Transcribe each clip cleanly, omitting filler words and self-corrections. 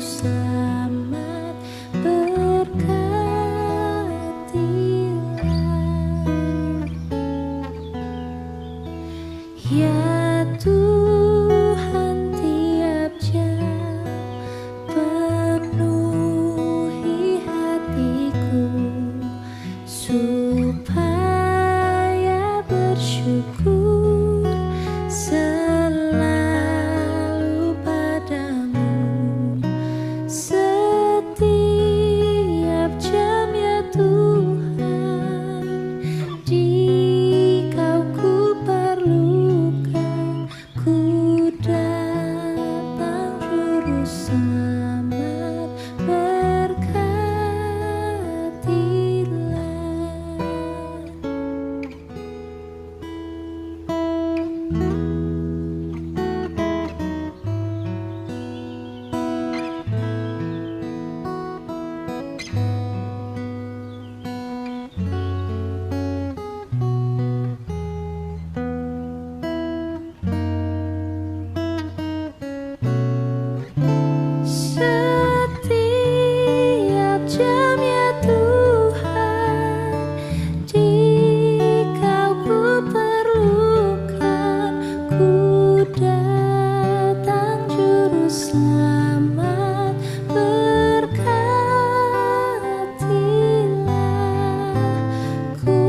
Selamat berkatilah ya Tuhan, tiap jam penuhi hatiku supaya bersyukur selalu padamu. Setiap jam ya Tuhan, Dikau ku perlukan, ku datang juru selamat berkatilah. Setiap jam ya Tuhan, Dikau ku perlukan, ku datang juru selamat berkatilah, ku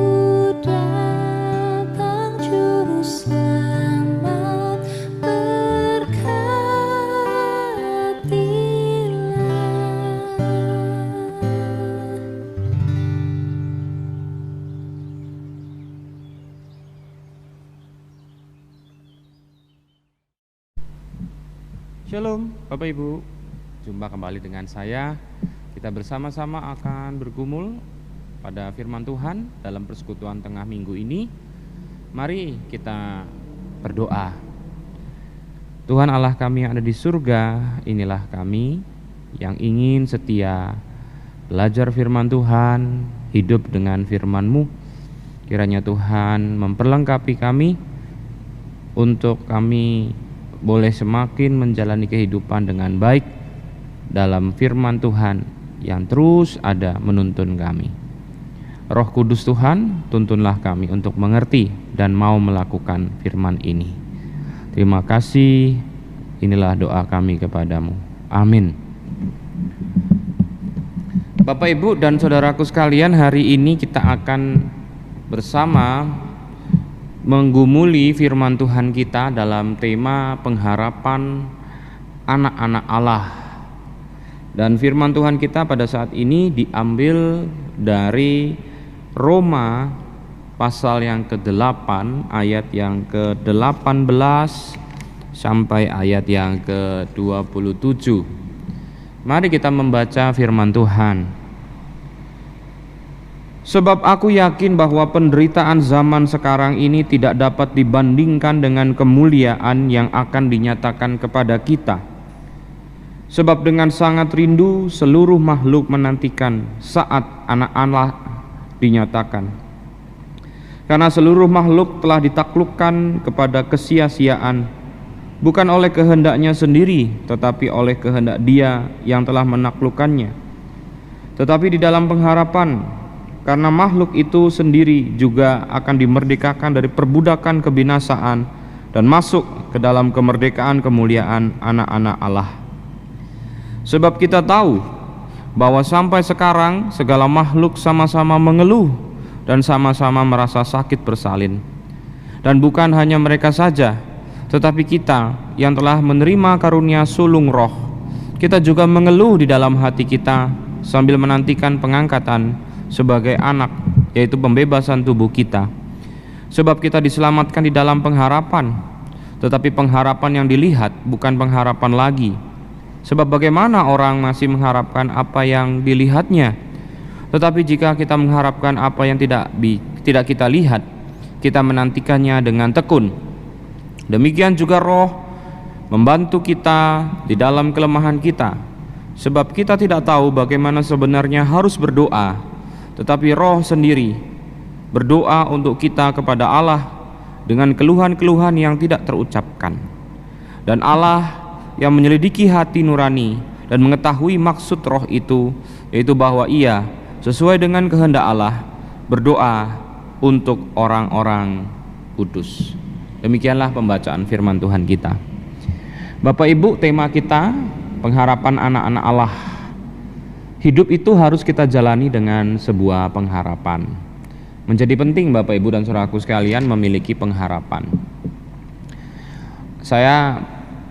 datang juru selamat Shalom Bapak Ibu, jumpa kembali dengan saya. Kita bersama-sama akan bergumul pada firman Tuhan dalam persekutuan tengah minggu ini. Mari kita berdoa. Tuhan Allah kami yang ada di surga, inilah kami yang ingin setia belajar firman Tuhan, hidup dengan firman-Mu. Kiranya Tuhan memperlengkapi kami untuk kami boleh semakin menjalani kehidupan dengan baik dalam firman Tuhan yang terus ada menuntun kami. Roh Kudus Tuhan, tuntunlah kami untuk mengerti dan mau melakukan firman ini. Terima kasih, inilah doa kami kepadamu. Amin. Bapak Ibu dan saudaraku sekalian, hari ini kita akan bersama menggumuli firman Tuhan kita dalam tema pengharapan anak-anak Allah. Dan firman Tuhan kita pada saat ini diambil dari Roma pasal yang ke-8 ayat yang ke-18 sampai ayat yang ke-27. Mari kita membaca firman Tuhan. Sebab aku yakin bahwa penderitaan zaman sekarang ini tidak dapat dibandingkan dengan kemuliaan yang akan dinyatakan kepada kita. Sebab dengan sangat rindu seluruh makhluk menantikan saat anak Allah dinyatakan. Karena seluruh makhluk telah ditaklukkan kepada kesia-siaan, bukan oleh kehendaknya sendiri, tetapi oleh kehendak Dia yang telah menaklukkannya. Tetapi di dalam pengharapan, karena makhluk itu sendiri juga akan dimerdekakan dari perbudakan kebinasaan dan masuk ke dalam kemerdekaan kemuliaan anak-anak Allah. Sebab kita tahu bahwa sampai sekarang segala makhluk sama-sama mengeluh dan sama-sama merasa sakit bersalin. Dan bukan hanya mereka saja, tetapi kita yang telah menerima karunia sulung roh, kita juga mengeluh di dalam hati kita sambil menantikan pengangkatan sebagai anak, yaitu pembebasan tubuh kita. Sebab kita diselamatkan di dalam pengharapan, tetapi pengharapan yang dilihat bukan pengharapan lagi. Sebab bagaimana orang masih mengharapkan apa yang dilihatnya? Tetapi jika kita mengharapkan apa yang tidak kita lihat, kita menantikannya dengan tekun. Demikian juga Roh membantu kita di dalam kelemahan kita. Sebab kita tidak tahu bagaimana sebenarnya harus berdoa, tetapi Roh sendiri berdoa untuk kita kepada Allah dengan keluhan-keluhan yang tidak terucapkan. Dan Allah yang menyelidiki hati nurani dan mengetahui maksud roh itu, yaitu bahwa ia sesuai dengan kehendak Allah berdoa untuk orang-orang kudus. Demikianlah pembacaan firman Tuhan kita. Bapak Ibu, tema kita pengharapan anak-anak Allah. Hidup itu harus kita jalani dengan sebuah pengharapan. Menjadi penting Bapak Ibu dan saudaraku sekalian memiliki pengharapan. Saya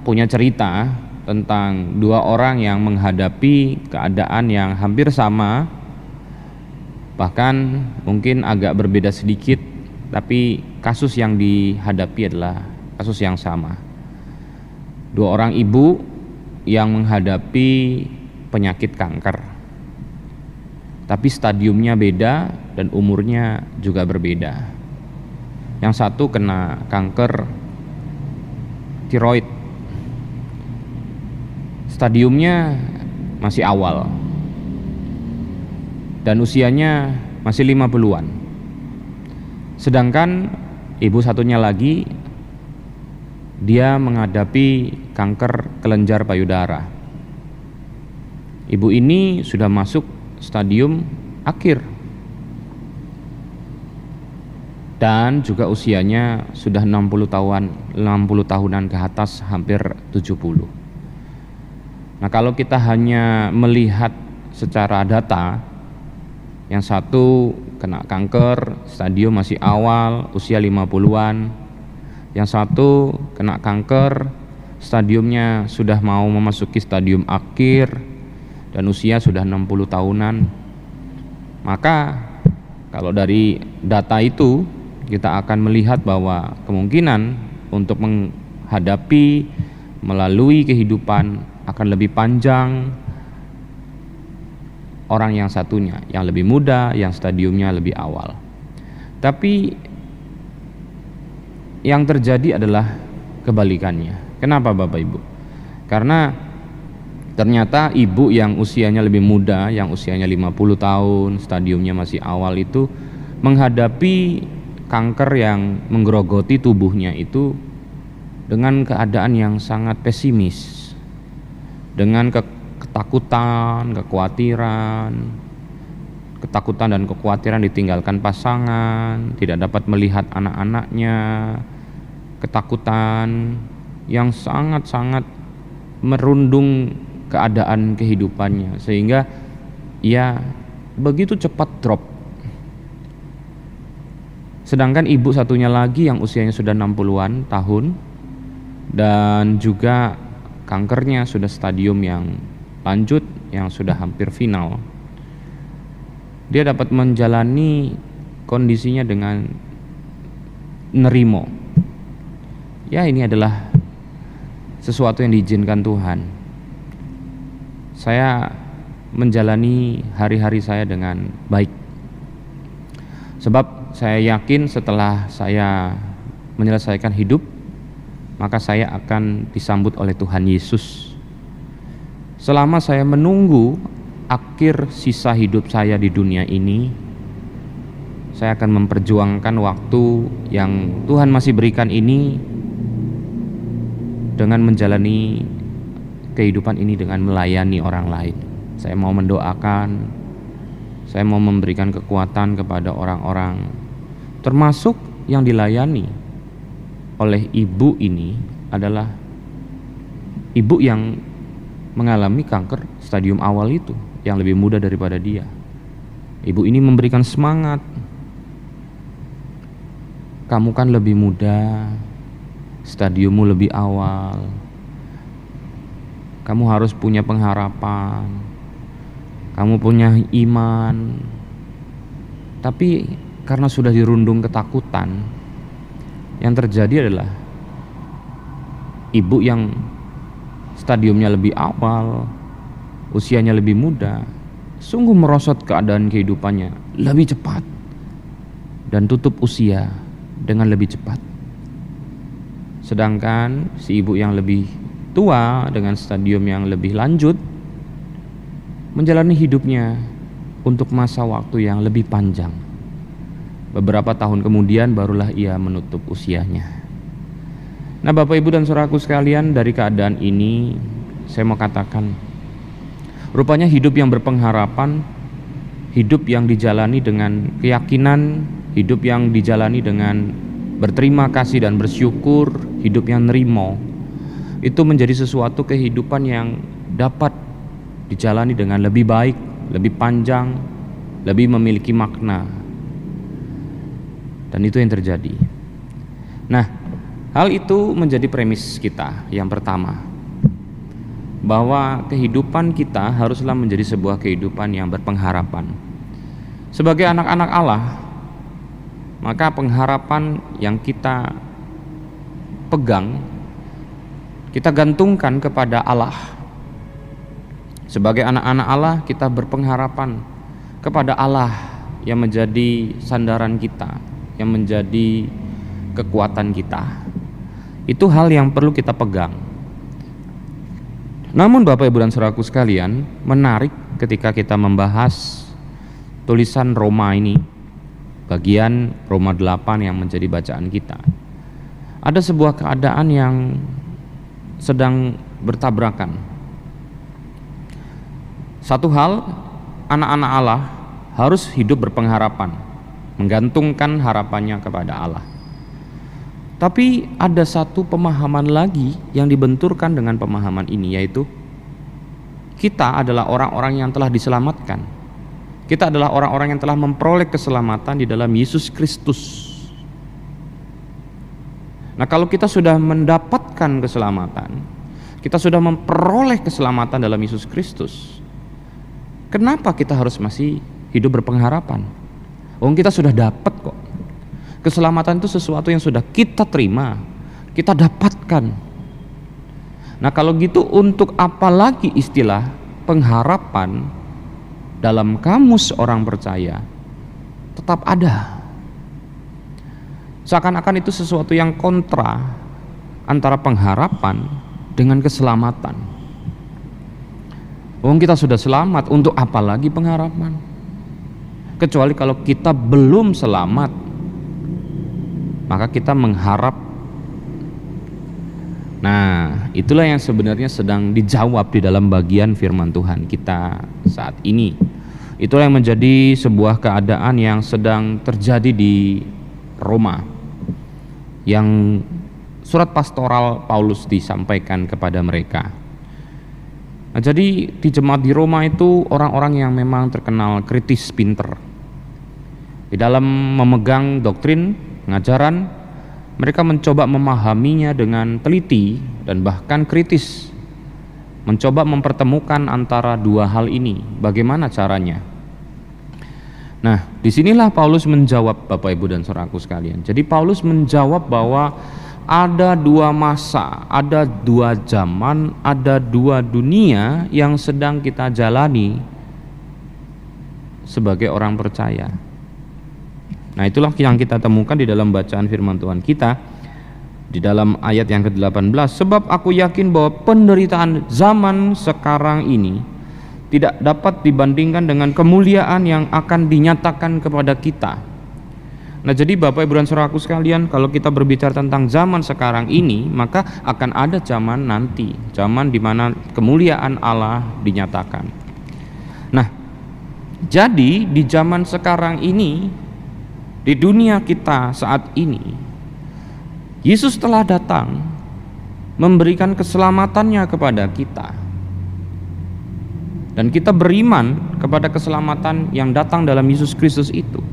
punya cerita tentang dua orang yang menghadapi keadaan yang hampir sama, bahkan mungkin agak berbeda sedikit, tapi kasus yang dihadapi adalah kasus yang sama. Dua orang ibu yang menghadapi penyakit kanker, tapi stadiumnya beda dan umurnya juga berbeda. Yang satu kena kanker tiroid, stadiumnya masih awal dan usianya masih 50-an. Sedangkan ibu satunya lagi, dia menghadapi kanker kelenjar payudara. Ibu ini sudah masuk stadium akhir dan juga usianya sudah 60 tahunan ke atas, hampir 70. Nah, kalau kita hanya melihat secara data, yang satu kena kanker, stadium masih awal, usia 50-an. Yang satu kena kanker, stadiumnya sudah mau memasuki stadium akhir dan usia sudah 60 tahunan. Maka kalau dari data itu kita akan melihat bahwa kemungkinan untuk menghadapi melalui kehidupan akan lebih panjang orang yang satunya, yang lebih muda, yang stadiumnya lebih awal. Tapi yang terjadi adalah kebalikannya. Kenapa Bapak Ibu? Karena ternyata ibu yang usianya lebih muda, yang usianya 50 tahun, stadiumnya masih awal itu menghadapi kanker yang menggerogoti tubuhnya itu dengan keadaan yang sangat pesimis, dengan ketakutan, ketakutan dan kekhawatiran ditinggalkan pasangan, tidak dapat melihat anak-anaknya, ketakutan yang sangat-sangat merundung keadaan kehidupannya, sehingga ia begitu cepat drop. Sedangkan ibu satunya lagi yang usianya sudah 60-an tahun dan juga kankernya sudah stadium yang lanjut, yang sudah hampir final. Dia dapat menjalani kondisinya dengan nerimo. Ya, ini adalah sesuatu yang diizinkan Tuhan. Saya menjalani hari-hari saya dengan baik. Sebab saya yakin setelah saya menyelesaikan hidup, maka saya akan disambut oleh Tuhan Yesus. Selama saya menunggu akhir sisa hidup saya di dunia ini, saya akan memperjuangkan waktu yang Tuhan masih berikan ini dengan menjalani kehidupan ini dengan melayani orang lain. Saya mau mendoakan, saya mau memberikan kekuatan kepada orang-orang, termasuk yang dilayani oleh ibu ini adalah ibu yang mengalami kanker stadium awal itu, yang lebih muda daripada dia. Ibu ini memberikan semangat. Kamu kan lebih muda, stadiummu lebih awal. Kamu harus punya pengharapan. Kamu punya iman. Tapi karena sudah dirundung ketakutan, yang terjadi adalah ibu yang stadiumnya lebih awal, usianya lebih muda, sungguh merosot keadaan kehidupannya lebih cepat dan tutup usia dengan lebih cepat. Sedangkan si ibu yang lebih tua dengan stadium yang lebih lanjut menjalani hidupnya untuk masa waktu yang lebih panjang. Beberapa tahun kemudian barulah ia menutup usianya. Nah, Bapak Ibu dan saudaraku sekalian, dari keadaan ini saya mau katakan Rupanya hidup yang berpengharapan, hidup yang dijalani dengan keyakinan, hidup yang dijalani dengan berterima kasih dan bersyukur, hidup yang nerimo, itu menjadi sesuatu kehidupan yang dapat dijalani dengan lebih baik, lebih panjang, lebih memiliki makna. Dan itu yang terjadi. Nah, hal itu menjadi premis kita yang pertama, bahwa kehidupan kita haruslah menjadi sebuah kehidupan yang berpengharapan. Sebagai anak-anak Allah, maka pengharapan yang kita pegang, kita gantungkan kepada Allah. Sebagai anak-anak Allah, kita berpengharapan kepada Allah yang menjadi sandaran kita, yang menjadi kekuatan kita. Itu hal yang perlu kita pegang. Namun Bapak Ibu dan Saudaraku sekalian, menarik ketika kita membahas tulisan Roma ini, bagian Roma 8 yang menjadi bacaan kita. Ada sebuah keadaan yang sedang bertabrakan. Satu hal, anak-anak Allah harus hidup berpengharapan, menggantungkan harapannya kepada Allah. Tapi ada satu pemahaman lagi yang dibenturkan dengan pemahaman ini, yaitu kita adalah orang-orang yang telah diselamatkan. Kita adalah orang-orang yang telah memperoleh keselamatan di dalam Yesus Kristus. Nah, kalau kita sudah mendapatkan keselamatan, kita sudah memperoleh keselamatan dalam Yesus Kristus, kenapa kita harus masih hidup berpengharapan? Kita sudah dapat kok. Keselamatan itu sesuatu yang sudah kita terima, kita dapatkan. Nah, kalau gitu untuk apa lagi istilah pengharapan dalam kamus orang percaya tetap ada? Seakan-akan itu sesuatu yang kontra antara pengharapan dengan keselamatan. Kita sudah selamat, untuk apa lagi pengharapan? Kecuali kalau kita belum selamat, maka kita mengharap. Nah, itulah yang sebenarnya sedang dijawab di dalam bagian firman Tuhan kita saat ini. Itulah yang menjadi sebuah keadaan yang sedang terjadi di Roma, yang surat pastoral Paulus disampaikan kepada mereka. Nah, jadi di jemaat di Roma itu orang-orang yang memang terkenal kritis, pinter di dalam memegang doktrin, pengajaran. Mereka mencoba memahaminya dengan teliti dan bahkan kritis, mencoba mempertemukan antara dua hal ini. Bagaimana caranya? Nah, disinilah Paulus menjawab, Bapak Ibu dan Saudaraku sekalian. Jadi Paulus menjawab bahwa ada dua masa, ada dua zaman, ada dua dunia yang sedang kita jalani sebagai orang percaya. Nah, itulah yang kita temukan di dalam bacaan firman Tuhan kita di dalam ayat yang ke-18. Sebab aku yakin bahwa penderitaan zaman sekarang ini tidak dapat dibandingkan dengan kemuliaan yang akan dinyatakan kepada kita. Nah, jadi Bapak Ibu dan Saudaraku sekalian, kalau kita berbicara tentang zaman sekarang ini, maka akan ada zaman nanti, zaman di mana kemuliaan Allah dinyatakan. Nah, jadi di zaman sekarang ini, di dunia kita saat ini, Yesus telah datang memberikan keselamatannya kepada kita, dan kita beriman kepada keselamatan yang datang dalam Yesus Kristus itu.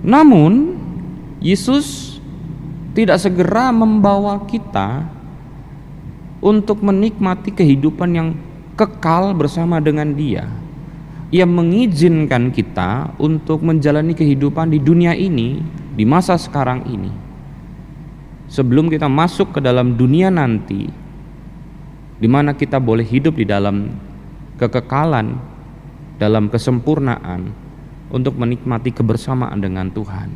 Namun Yesus tidak segera membawa kita untuk menikmati kehidupan yang kekal bersama dengan Dia. Ia mengizinkan kita untuk menjalani kehidupan di dunia ini, di masa sekarang ini, sebelum kita masuk ke dalam dunia nanti, di mana kita boleh hidup di dalam kekekalan, dalam kesempurnaan, untuk menikmati kebersamaan dengan Tuhan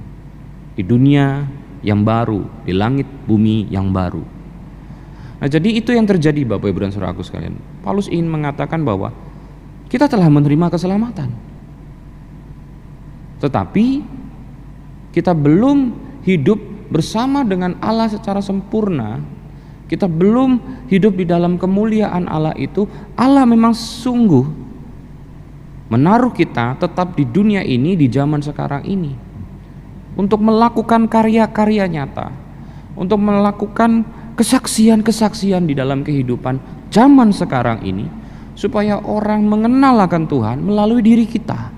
di dunia yang baru, di langit bumi yang baru. Nah, jadi itu yang terjadi, Bapak Ibu dan Saudaraku sekalian. Paulus ingin mengatakan bahwa kita telah menerima keselamatan, tetapi kita belum hidup bersama dengan Allah secara sempurna. kita belum hidup di dalam kemuliaan Allah itu, Allah memang sungguh menaruh kita tetap di dunia ini, di zaman sekarang ini, untuk melakukan karya-karya nyata, untuk melakukan kesaksian-kesaksian di dalam kehidupan zaman sekarang ini, supaya orang mengenal akan Tuhan melalui diri kita.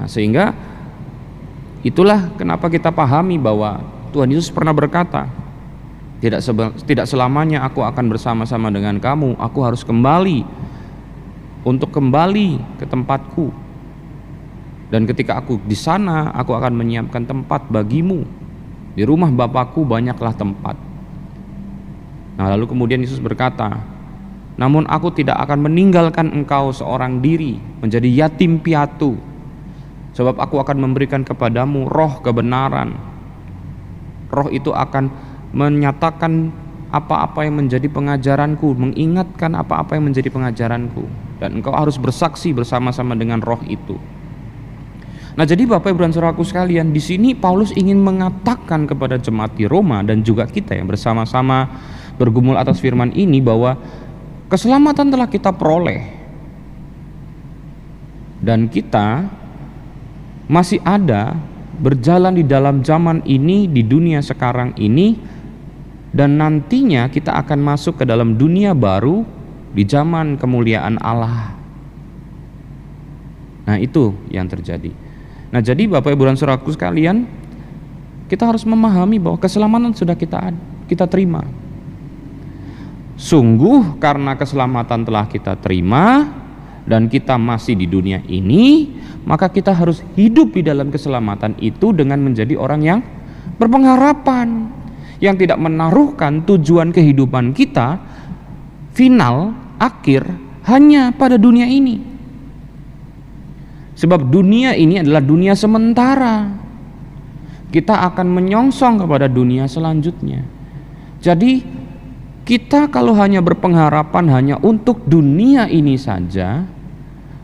Nah, sehingga itulah kenapa kita pahami bahwa Tuhan Yesus pernah berkata, tidak selamanya aku akan bersama-sama dengan kamu, aku harus kembali ke tempatku, dan ketika aku di sana aku akan menyiapkan tempat bagimu. Di rumah Bapakku banyaklah tempat. Nah, lalu kemudian Yesus berkata, namun aku tidak akan meninggalkan engkau seorang diri menjadi yatim piatu, sebab aku akan memberikan kepadamu roh kebenaran. Roh itu akan menyatakan apa-apa yang menjadi pengajaranku, mengingatkan apa-apa yang menjadi pengajaranku, dan engkau harus bersaksi bersama-sama dengan roh itu. Nah, jadi Bapak Ibu dan Saudaraku sekalian, di sini Paulus ingin mengatakan kepada jemaat di Roma dan juga kita yang bersama-sama bergumul atas firman ini, bahwa keselamatan telah kita peroleh, dan kita masih ada berjalan di dalam zaman ini, di dunia sekarang ini, dan nantinya kita akan masuk ke dalam dunia baru di zaman kemuliaan Allah. Nah, itu yang terjadi. Nah, jadi Bapak Ibu dan Saudaraku sekalian, kita harus memahami bahwa keselamatan sudah kita terima. Sungguh karena keselamatan telah kita terima dan kita masih di dunia ini, maka kita harus hidup di dalam keselamatan itu dengan menjadi orang yang berpengharapan, yang tidak menaruhkan tujuan kehidupan kita final, akhir, hanya pada dunia ini. Sebab dunia ini adalah dunia sementara. Kita akan menyongsong kepada dunia selanjutnya. Jadi kita kalau hanya berpengharapan hanya untuk dunia ini saja,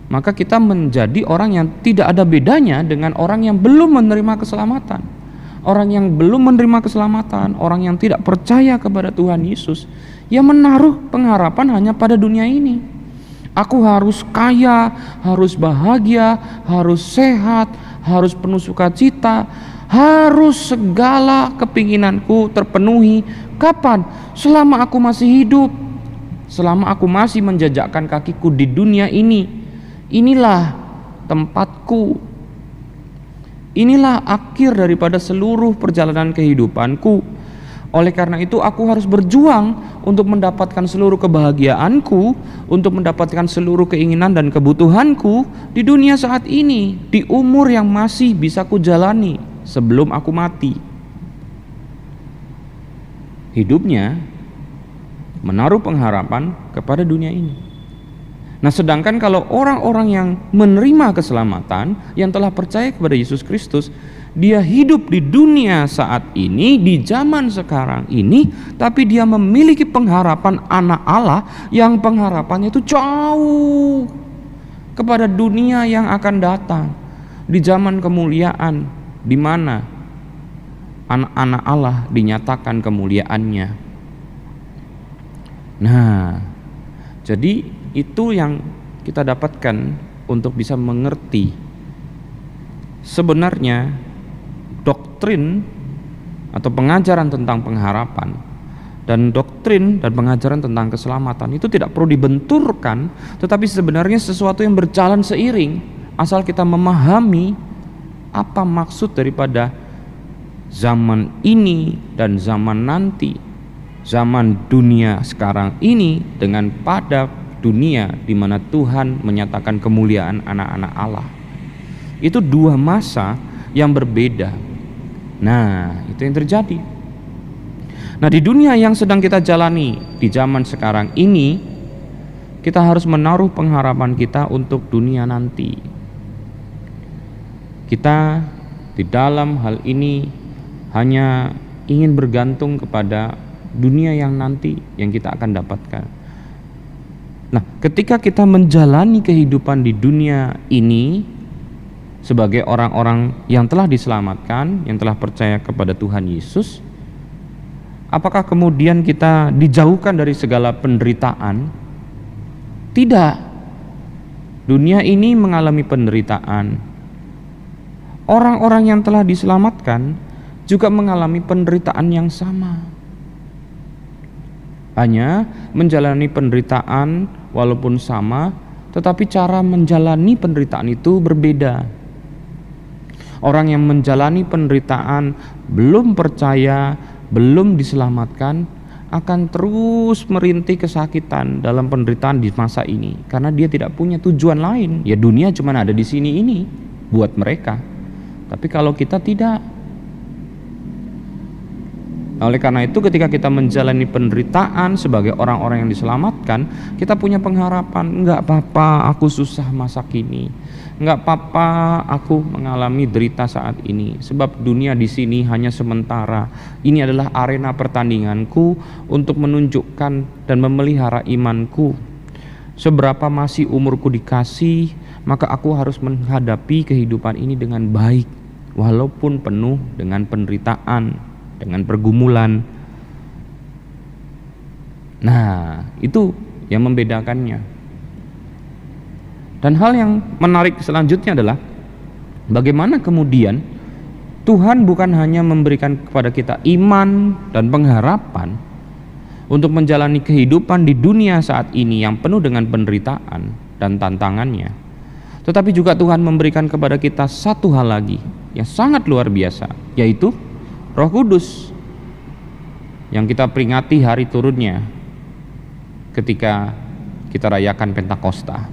maka kita menjadi orang yang tidak ada bedanya dengan orang yang belum menerima keselamatan. Orang yang belum menerima keselamatan, orang yang tidak percaya kepada Tuhan Yesus, yang menaruh pengharapan hanya pada dunia ini. Aku harus kaya, harus bahagia, harus sehat, harus penuh sukacita, harus segala kepinginanku terpenuhi. Kapan? Selama aku masih hidup, selama aku masih menjejakkan kakiku di dunia ini. Inilah tempatku, inilah akhir daripada seluruh perjalanan kehidupanku. Oleh karena itu aku harus berjuang untuk mendapatkan seluruh kebahagiaanku, untuk mendapatkan seluruh keinginan dan kebutuhanku di dunia saat ini, di umur yang masih bisa kujalani sebelum aku mati. Hidupnya menaruh pengharapan kepada dunia ini. Nah, sedangkan kalau orang-orang yang menerima keselamatan, yang telah percaya kepada Yesus Kristus, dia hidup di dunia saat ini, di zaman sekarang ini, tapi dia memiliki pengharapan anak Allah yang pengharapannya itu jauh kepada dunia yang akan datang, di zaman kemuliaan, di mana anak-anak Allah dinyatakan kemuliaannya. Nah, jadi itu yang kita dapatkan untuk bisa mengerti sebenarnya doktrin atau pengajaran tentang pengharapan dan doktrin dan pengajaran tentang keselamatan itu tidak perlu dibenturkan, tetapi sebenarnya sesuatu yang berjalan seiring, asal kita memahami apa maksud daripada zaman ini dan zaman nanti, zaman dunia sekarang ini dengan pada dunia di mana Tuhan menyatakan kemuliaan anak-anak Allah. Itu dua masa yang berbeda. Nah, itu yang terjadi. Nah, di dunia yang sedang kita jalani di zaman sekarang ini, kita harus menaruh pengharapan kita untuk dunia nanti. Kita di dalam hal ini hanya ingin bergantung kepada dunia yang nanti yang kita akan dapatkan. Nah, ketika kita menjalani kehidupan di dunia ini sebagai orang-orang yang telah diselamatkan, yang telah percaya kepada Tuhan Yesus, Apakah kemudian kita dijauhkan dari segala penderitaan? Tidak. Dunia ini mengalami penderitaan. Orang-orang yang telah diselamatkan juga mengalami penderitaan yang sama. Hanya menjalani penderitaan walaupun sama, tetapi cara menjalani penderitaan itu berbeda. Orang yang menjalani penderitaan belum percaya, belum diselamatkan, akan terus merintih kesakitan dalam penderitaan di masa ini, karena dia tidak punya tujuan lain. Ya, dunia cuma ada di sini ini buat mereka. Tapi kalau kita tidak. Oleh karena itu, ketika kita menjalani penderitaan sebagai orang-orang yang diselamatkan, kita punya pengharapan, enggak apa-apa aku susah masa kini, enggak apa-apa aku mengalami derita saat ini, sebab dunia di sini hanya sementara. Ini adalah arena pertandinganku untuk menunjukkan dan memelihara imanku. Seberapa masih umurku dikasih, maka aku harus menghadapi kehidupan ini dengan baik, walaupun penuh dengan penderitaan, dengan pergumulan. Nah, itu yang membedakannya. Dan hal yang menarik selanjutnya adalah bagaimana kemudian Tuhan bukan hanya memberikan kepada kita iman dan pengharapan untuk menjalani kehidupan di dunia saat ini yang penuh dengan penderitaan dan tantangannya, tetapi juga Tuhan memberikan kepada kita satu hal lagi yang sangat luar biasa, yaitu Roh Kudus, yang kita peringati hari turunnya ketika kita rayakan Pentakosta.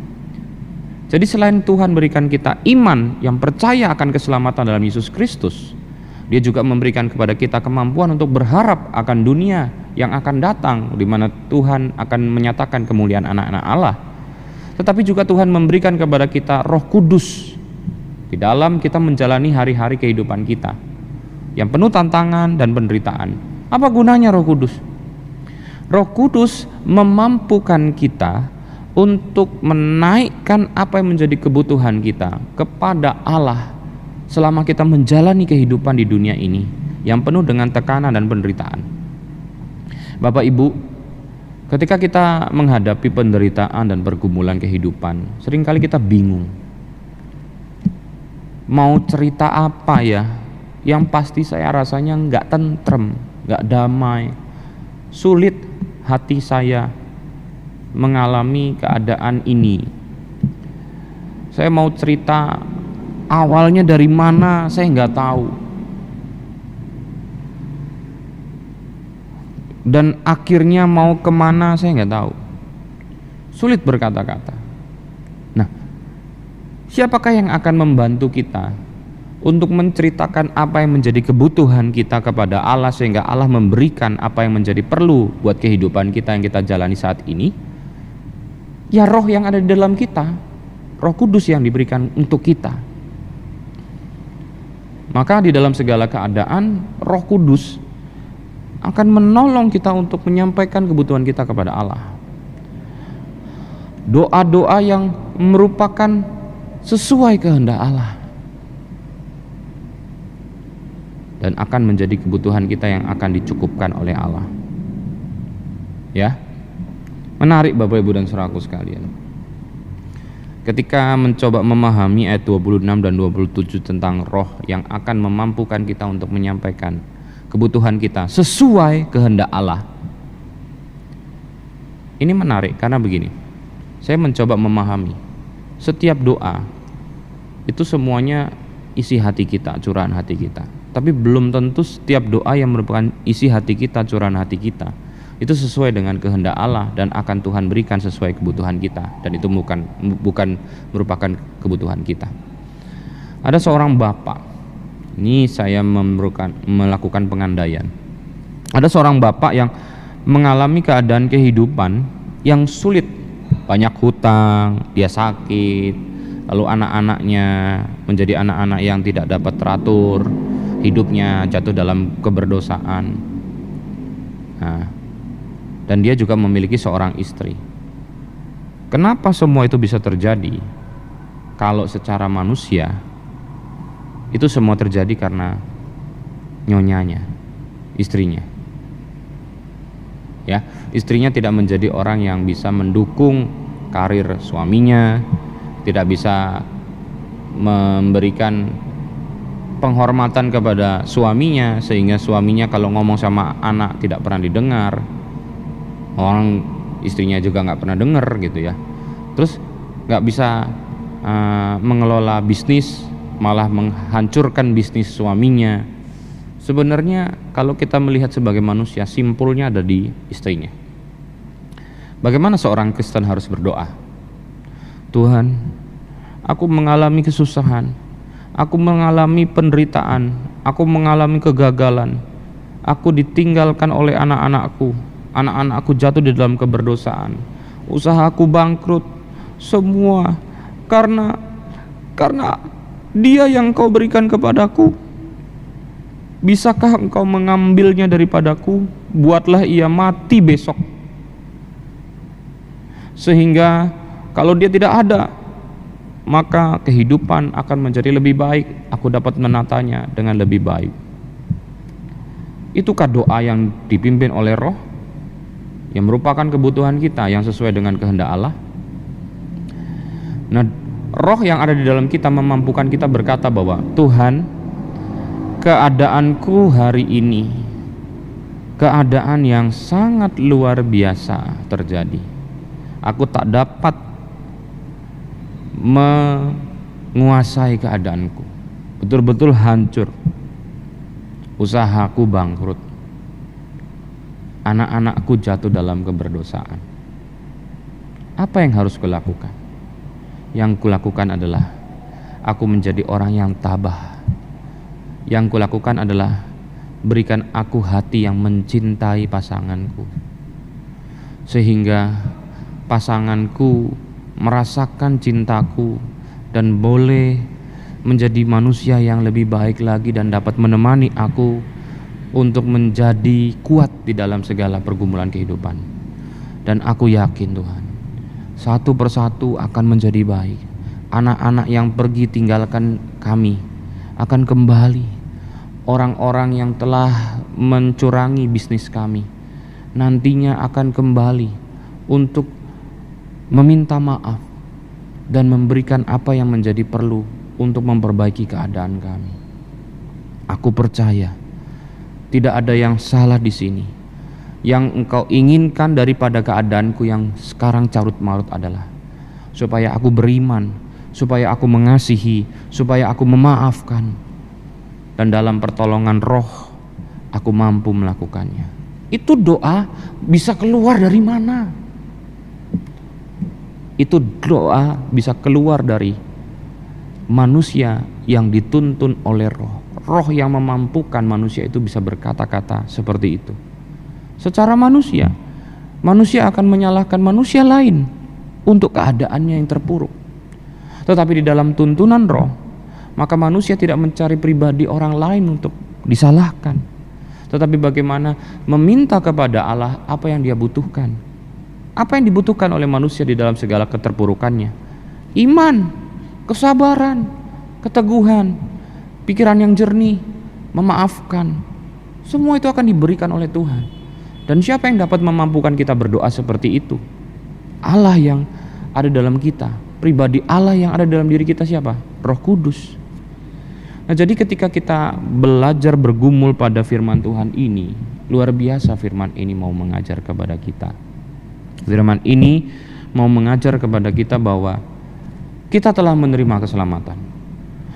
Jadi selain Tuhan berikan kita iman yang percaya akan keselamatan dalam Yesus Kristus, Dia juga memberikan kepada kita kemampuan untuk berharap akan dunia yang akan datang, di mana Tuhan akan menyatakan kemuliaan anak-anak Allah. Tetapi juga Tuhan memberikan kepada kita Roh Kudus di dalam kita menjalani hari-hari kehidupan kita yang penuh tantangan dan penderitaan. Apa gunanya Roh Kudus? Roh Kudus memampukan kita untuk menaikkan apa yang menjadi kebutuhan kita kepada Allah selama kita menjalani kehidupan di dunia ini yang penuh dengan tekanan dan penderitaan. Bapak Ibu, ketika kita menghadapi penderitaan dan pergumulan kehidupan, seringkali kita bingung. Mau cerita apa ya? Yang pasti saya rasanya nggak tentrem, nggak damai, sulit hati saya mengalami keadaan ini. Saya mau cerita awalnya dari mana, saya nggak tahu, dan akhirnya mau kemana saya nggak tahu. Sulit berkata-kata. Nah, siapakah yang akan membantu kita untuk menceritakan apa yang menjadi kebutuhan kita kepada Allah, sehingga Allah memberikan apa yang menjadi perlu buat kehidupan kita yang kita jalani saat ini? Ya, Roh yang ada di dalam kita, Roh Kudus yang diberikan untuk kita. Maka di dalam segala keadaan, Roh Kudus akan menolong kita untuk menyampaikan kebutuhan kita kepada Allah. Doa-doa yang merupakan sesuai kehendak Allah, dan akan menjadi kebutuhan kita yang akan dicukupkan oleh Allah. Ya, menarik Bapak Ibu dan saudaraku sekalian. Ketika mencoba memahami ayat 26 dan 27 tentang Roh yang akan memampukan kita untuk menyampaikan kebutuhan kita sesuai kehendak Allah, ini menarik karena begini. Saya mencoba memahami setiap doa itu semuanya isi hati kita, curahan hati kita. Tapi belum tentu setiap doa yang merupakan isi hati kita, curahan hati kita, itu sesuai dengan kehendak Allah dan akan Tuhan berikan sesuai kebutuhan kita, dan itu bukan merupakan kebutuhan kita. Ada seorang bapak, ini saya melakukan pengandaian. Ada seorang bapak yang mengalami keadaan kehidupan yang sulit, banyak hutang, dia sakit, lalu anak-anaknya menjadi anak-anak yang tidak dapat teratur, hidupnya jatuh dalam keberdosaan. Nah, dan dia juga memiliki seorang istri. Kenapa semua itu bisa terjadi? Kalau secara manusia itu semua terjadi karena nyonyanya, istrinya. ya. Istrinya tidak menjadi orang yang bisa mendukung karir suaminya, tidak bisa memberikan penghormatan kepada suaminya, sehingga suaminya kalau ngomong sama anak tidak pernah didengar, orang istrinya juga nggak pernah dengar gitu ya. Terus nggak bisa mengelola bisnis, malah menghancurkan bisnis suaminya. Sebenarnya kalau kita melihat sebagai manusia, simpulnya ada di istrinya. Bagaimana seorang Kristen harus berdoa? Tuhan, aku mengalami kesusahan, aku mengalami penderitaan, aku mengalami kegagalan, aku ditinggalkan oleh anak-anakku, anak-anakku jatuh di dalam keberdosaan, usahaku bangkrut, semua karena Dia yang Kau berikan kepadaku. Bisakah Engkau mengambilnya daripadaku? Buatlah ia mati besok, sehingga kalau dia tidak ada, maka kehidupan akan menjadi lebih baik, aku dapat menatanya dengan lebih baik. Itukah doa yang dipimpin oleh Roh, yang merupakan kebutuhan kita yang sesuai dengan kehendak Allah? Nah, Roh yang ada di dalam kita memampukan kita berkata bahwa Tuhan, keadaanku hari ini keadaan yang sangat luar biasa terjadi. Aku tak dapat menguasai keadaanku, betul-betul hancur, usahaku bangkrut, anak-anakku jatuh dalam keberdosaan. Apa yang harus kulakukan? Yang kulakukan adalah aku menjadi orang yang tabah. Yang kulakukan adalah berikan aku hati yang mencintai pasanganku, sehingga pasanganku merasakan cintaku dan boleh menjadi manusia yang lebih baik lagi dan dapat menemani aku untuk menjadi kuat di dalam segala pergumulan kehidupan. Dan aku yakin Tuhan, satu persatu akan menjadi baik. Anak-anak yang pergi tinggalkan kami akan kembali. Orang-orang yang telah mencurangi bisnis kami nantinya akan kembali untuk meminta maaf dan memberikan apa yang menjadi perlu untuk memperbaiki keadaan kami. Aku percaya tidak ada yang salah di sini. Yang Engkau inginkan daripada keadaanku yang sekarang carut marut adalah supaya aku beriman, supaya aku mengasihi, supaya aku memaafkan, dan dalam pertolongan Roh aku mampu melakukannya. Itu doa bisa keluar dari mana? Itu doa bisa keluar dari manusia yang dituntun oleh Roh. Roh yang memampukan manusia itu bisa berkata-kata seperti itu. Secara manusia akan menyalahkan manusia lain untuk keadaannya yang terpuruk. Tetapi di dalam tuntunan Roh, maka manusia tidak mencari pribadi orang lain untuk disalahkan, tetapi bagaimana meminta kepada Allah apa yang dia butuhkan. Apa yang dibutuhkan oleh manusia di dalam segala keterpurukannya? Iman, kesabaran, keteguhan, pikiran yang jernih, memaafkan. Semua itu akan diberikan oleh Tuhan. Dan siapa yang dapat memampukan kita berdoa seperti itu? Allah yang ada dalam kita. Pribadi Allah yang ada dalam diri kita siapa? Roh Kudus. Nah, jadi ketika kita belajar bergumul pada firman Tuhan ini, luar biasa firman ini mau mengajar kepada kita. Firman ini mau mengajar kepada kita bahwa kita telah menerima keselamatan.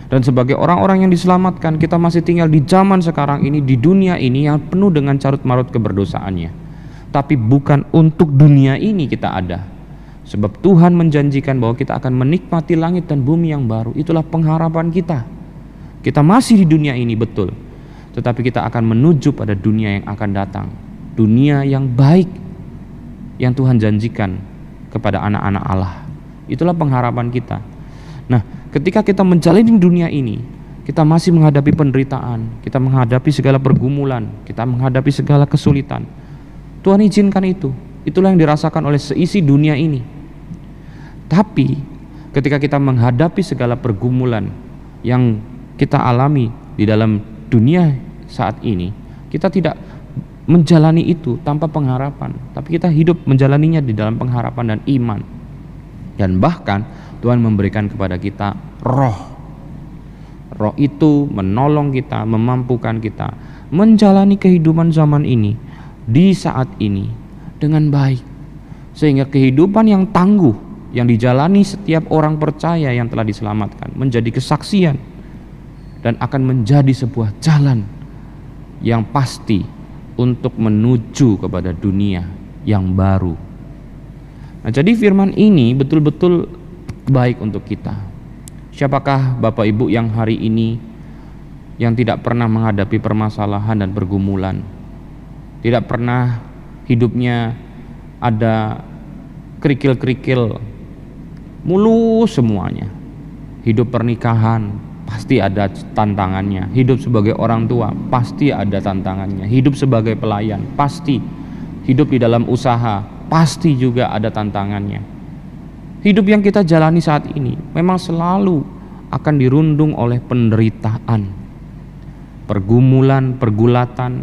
Dan sebagai orang-orang yang diselamatkan, kita masih tinggal di zaman sekarang ini, di dunia ini yang penuh dengan carut marut keberdosaannya. Tapi bukan untuk dunia ini kita ada. Sebab Tuhan menjanjikan bahwa kita akan menikmati langit dan bumi yang baru. Itulah pengharapan kita. Kita masih di dunia ini betul, tetapi kita akan menuju pada dunia yang akan datang. Dunia yang baik yang Tuhan janjikan kepada anak-anak Allah. Itulah pengharapan kita. Nah, ketika kita menjalani dunia ini, kita masih menghadapi penderitaan, kita menghadapi segala pergumulan, kita menghadapi segala kesulitan. Tuhan izinkan itu. Itulah yang dirasakan oleh seisi dunia ini. Tapi ketika kita menghadapi segala pergumulan yang kita alami di dalam dunia saat ini, kita tidak menjalani itu tanpa pengharapan, tapi kita hidup menjalaninya di dalam pengharapan dan iman. Dan bahkan Tuhan memberikan kepada kita roh. Roh itu menolong kita, memampukan kita menjalani kehidupan zaman ini, di saat ini dengan baik. Sehingga kehidupan yang tangguh yang dijalani setiap orang percaya yang telah diselamatkan menjadi kesaksian dan akan menjadi sebuah jalan yang pasti untuk menuju kepada dunia yang baru. Nah, jadi firman ini betul-betul baik untuk kita. Siapakah Bapak Ibu yang hari ini yang tidak pernah menghadapi permasalahan dan pergumulan, tidak pernah hidupnya ada kerikil-kerikil mulus semuanya? Hidup pernikahan pasti ada tantangannya, hidup sebagai orang tua pasti ada tantangannya, hidup sebagai pelayan pasti, hidup di dalam usaha pasti juga ada tantangannya. Hidup yang kita jalani saat ini memang selalu akan dirundung oleh penderitaan, pergumulan, pergulatan.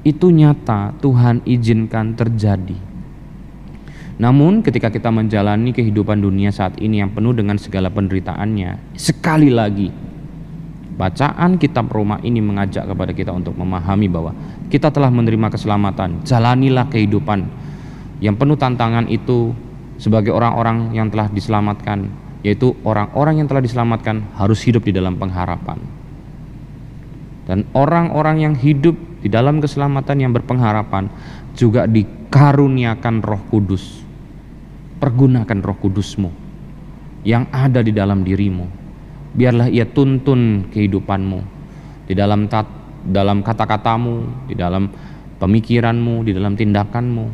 Itu nyata, Tuhan izinkan terjadi. Namun ketika kita menjalani kehidupan dunia saat ini yang penuh dengan segala penderitaannya, sekali lagi bacaan kitab Roma ini mengajak kepada kita untuk memahami bahwa kita telah menerima keselamatan. Jalanilah kehidupan yang penuh tantangan itu sebagai orang-orang yang telah diselamatkan, yaitu orang-orang yang telah diselamatkan harus hidup di dalam pengharapan. Dan orang-orang yang hidup di dalam keselamatan yang berpengharapan juga dikaruniakan Roh Kudus. Pergunakan Roh Kudusmu yang ada di dalam dirimu. Biarlah ia tuntun kehidupanmu di dalam kata-katamu, di dalam pemikiranmu, di dalam tindakanmu.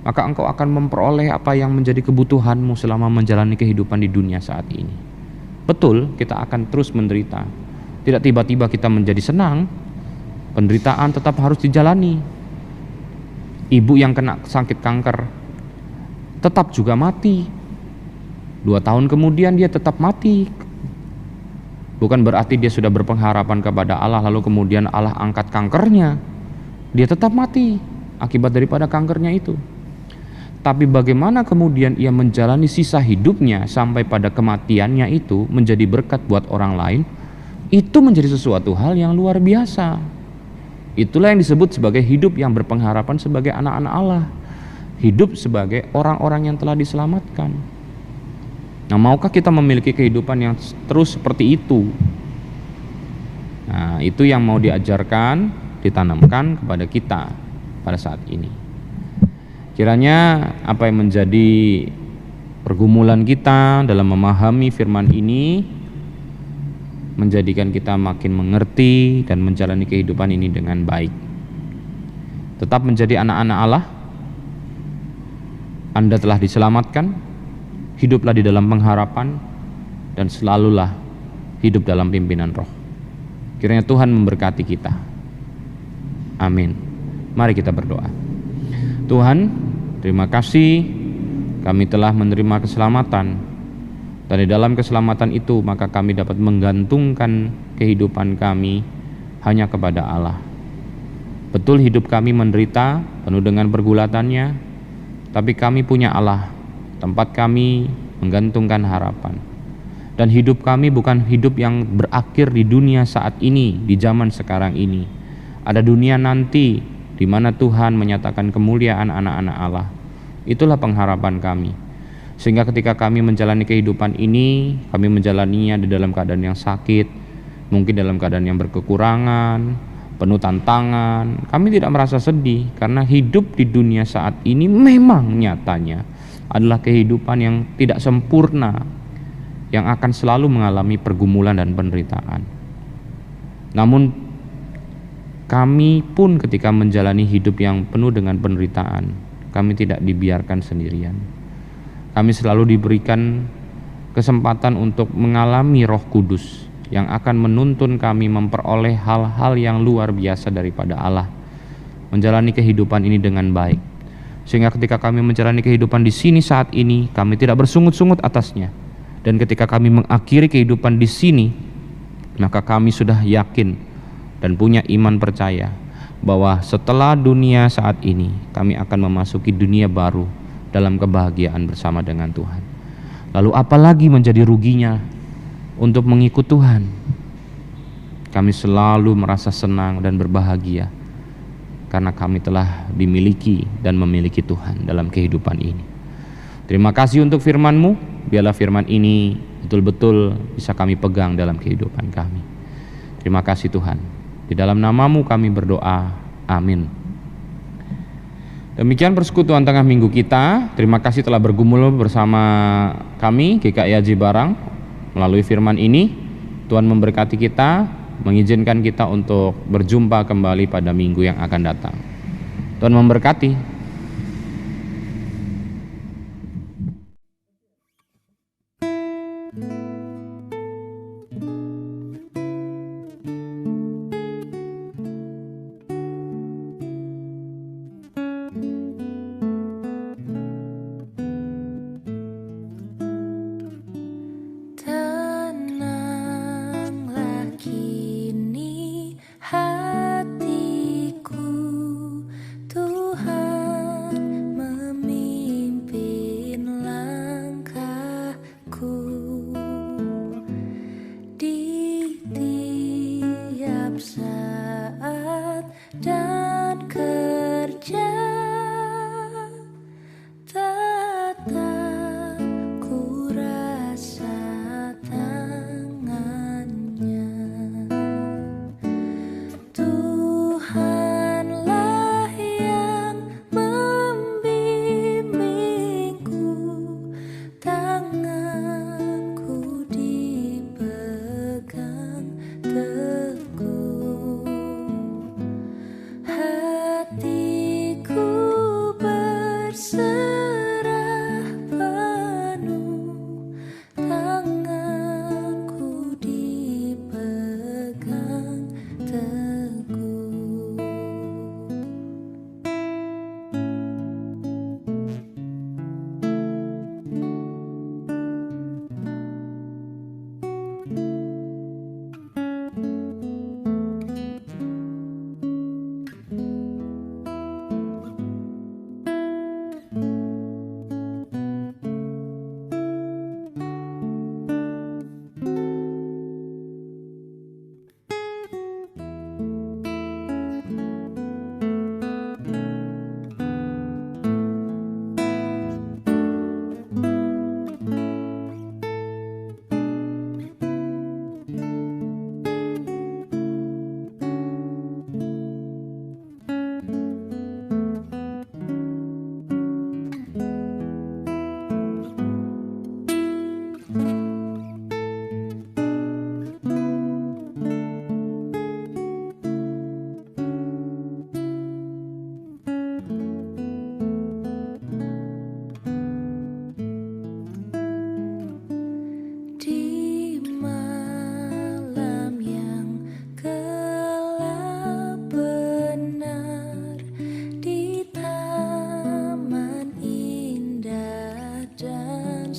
Maka engkau akan memperoleh apa yang menjadi kebutuhanmu selama menjalani kehidupan di dunia saat ini. Betul, kita akan terus menderita. Tidak tiba-tiba kita menjadi senang. Penderitaan tetap harus dijalani. Ibu yang kena sakit kanker tetap juga mati. 2 tahun kemudian dia tetap mati. Bukan berarti dia sudah berpengharapan kepada Allah lalu kemudian Allah angkat kankernya. Dia tetap mati akibat daripada kankernya itu. Tapi bagaimana kemudian ia menjalani sisa hidupnya sampai pada kematiannya itu menjadi berkat buat orang lain, itu menjadi sesuatu hal yang luar biasa. Itulah yang disebut sebagai hidup yang berpengharapan sebagai anak-anak Allah. Hidup sebagai orang-orang yang telah diselamatkan. Nah, maukah kita memiliki kehidupan yang terus seperti itu? Nah, itu yang mau diajarkan, ditanamkan kepada kita pada saat ini. Kiranya apa yang menjadi pergumulan kita dalam memahami firman ini menjadikan kita makin mengerti dan menjalani kehidupan ini dengan baik. Tetap menjadi anak-anak Allah. Anda telah diselamatkan, hiduplah di dalam pengharapan, dan selalulah hidup dalam pimpinan Roh. Kiranya Tuhan memberkati kita. Amin. Mari kita berdoa. Tuhan, terima kasih kami telah menerima keselamatan, dan di dalam keselamatan itu maka kami dapat menggantungkan kehidupan kami hanya kepada Allah. Betul hidup kami menderita penuh dengan pergulatannya, tapi kami punya Allah, tempat kami menggantungkan harapan. Dan hidup kami bukan hidup yang berakhir di dunia saat ini, di zaman sekarang ini. Ada dunia nanti di mana Tuhan menyatakan kemuliaan anak-anak Allah. Itulah pengharapan kami. Sehingga ketika kami menjalani kehidupan ini, kami menjalaninya di dalam keadaan yang sakit, mungkin dalam keadaan yang berkekurangan, penuh tantangan, kami tidak merasa sedih karena hidup di dunia saat ini memang nyatanya adalah kehidupan yang tidak sempurna, yang akan selalu mengalami pergumulan dan penderitaan. Namun kami pun ketika menjalani hidup yang penuh dengan penderitaan, kami tidak dibiarkan sendirian. Kami selalu diberikan kesempatan untuk mengalami Roh Kudus yang akan menuntun kami memperoleh hal-hal yang luar biasa daripada Allah, menjalani kehidupan ini dengan baik. Sehingga ketika kami menjalani kehidupan di sini saat ini, kami tidak bersungut-sungut atasnya. Dan ketika kami mengakhiri kehidupan di sini, maka kami sudah yakin dan punya iman percaya bahwa setelah dunia saat ini kami akan memasuki dunia baru dalam kebahagiaan bersama dengan Tuhan. Lalu apalagi menjadi ruginya untuk mengikut Tuhan? Kami selalu merasa senang dan berbahagia karena kami telah dimiliki dan memiliki Tuhan dalam kehidupan ini. Terima kasih untuk firman-Mu. Biarlah firman ini betul-betul bisa kami pegang dalam kehidupan kami. Terima kasih Tuhan. Di dalam nama-Mu kami berdoa. Amin. Demikian persekutuan tengah minggu kita. Terima kasih telah bergumul bersama kami GKI Aji Barang melalui firman ini. Tuhan memberkati kita, mengizinkan kita untuk berjumpa kembali pada minggu yang akan datang. Tuhan memberkati. Tenanglah kini hatiku, Tuhan memimpin langkahku di tiap saat dan kerja. Tetap ku rasa tangannya. Tuhanlah yang membimbingku, tanganku dipegang teguh. Hatiku berserah penuh, tanganku dipegang teguh. Di malam yang gelap benar, di taman indah dan